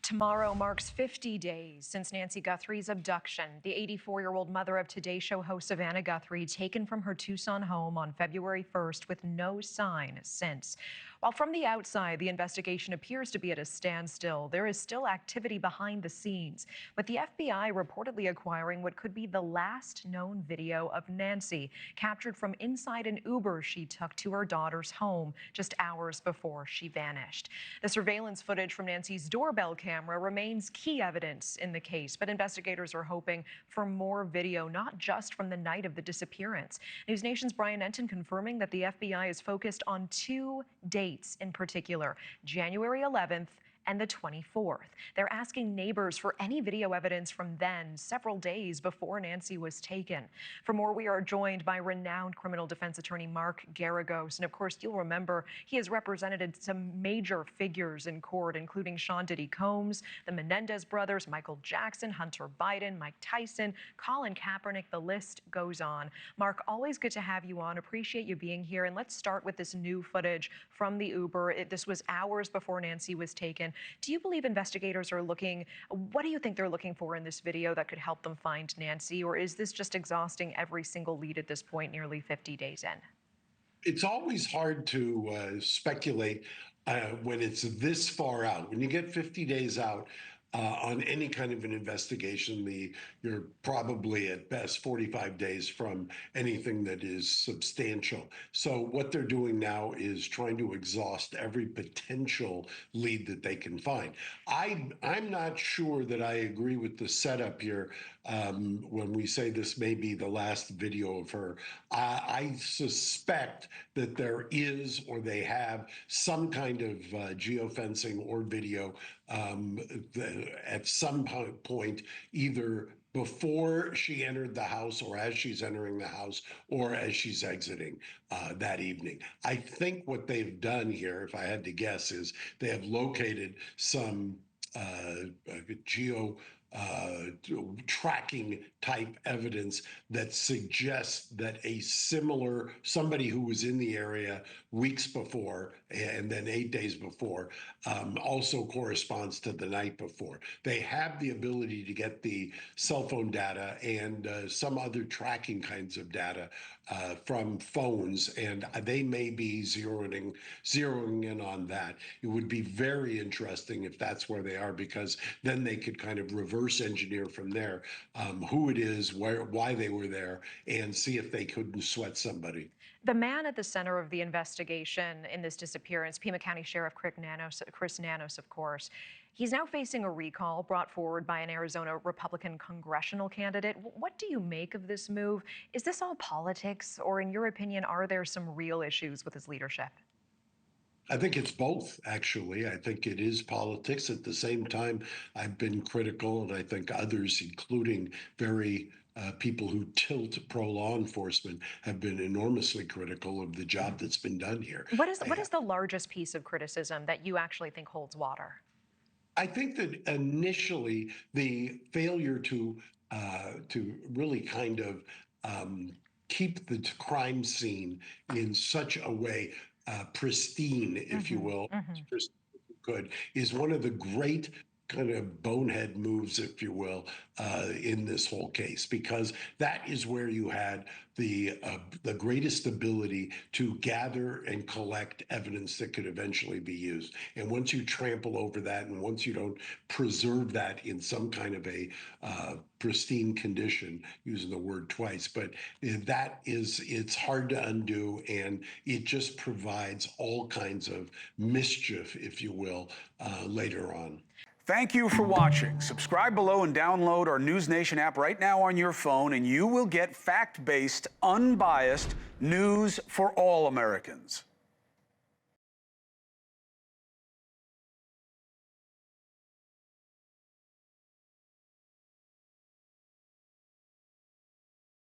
Tomorrow marks 50 days since Nancy Guthrie's abduction. The 84-year-old mother of Today Show host Savannah Guthrie taken from her Tucson home on February 1st with no sign since. While from the outside, the investigation appears to be at a standstill, there is still activity behind the scenes, with the FBI reportedly acquiring what could be the last known video of Nancy, captured from inside an Uber she took to her daughter's home just hours before she vanished. The surveillance footage from Nancy's doorbell camera remains key evidence in the case, but investigators are hoping for more video, not just from the night of the disappearance. NewsNation's Brian Enton confirming that the FBI is focused on two dates in particular, January 11th and the 24th. They're asking neighbors for any video evidence from then, several days before Nancy was taken. For more, we are joined by renowned criminal defense attorney Mark Geragos. And of course, you'll remember he has represented some major figures in court, including Sean Diddy Combs, the Menendez brothers, Michael Jackson, Hunter Biden, Mike Tyson, Colin Kaepernick, the list goes on. Mark, always good to have you on. Appreciate you being here. And let's start with this new footage from the Uber. This was hours before Nancy was taken. Do you believe investigators are looking, what do you think they're looking for in this video that could help them find Nancy? Or is this just exhausting every single lead at this point, nearly 50 days in? It's always hard to speculate when it's this far out. When you get 50 days out on any kind of an investigation, you're probably at best 45 days from anything that is substantial. So what they're doing now is trying to exhaust every potential lead that they can find. I'm not sure that I agree with the setup here when we say this may be the last video of her. I suspect that there is, or they have, some kind of geofencing or video at some point, either before she entered the house or as she's entering the house or as she's exiting that evening. I think what they've done here, if I had to guess, is they have located some tracking type evidence that suggests that somebody who was in the area weeks before and then 8 days before also corresponds to the night before. They have the ability to get the cell phone data and some other tracking kinds of data from phones, and they may be zeroing in on that. It would be very interesting if that's where they are, because then they could kind of reverse engineer from there who it is, why they were there, and see if they couldn't sweat somebody. The man at the center of the investigation in this disappearance, Pima County Sheriff Chris Nanos, of course, he's now facing a recall brought forward by an Arizona Republican congressional candidate. What do you make of this move? Is this all politics, or in your opinion, are there some real issues with his leadership? I think it's both, actually. I think it is politics. At the same time, I've been critical, and I think others, including people who tilt pro-law enforcement, have been enormously critical of the job that's been done here. What is the largest piece of criticism that you actually think holds water? I think that initially the failure to really kind of keep the crime scene in such a way pristine, if you will, is one of the great kind of bonehead moves, if you will, in this whole case, because that is where you had the greatest ability to gather and collect evidence that could eventually be used. And once you trample over that, and once you don't preserve that in some kind of a pristine condition, using the word twice, but it's hard to undo, and it just provides all kinds of mischief, if you will, later on. Thank you for watching. Subscribe below and download our NewsNation app right now on your phone, and you will get fact-based, unbiased news for all Americans.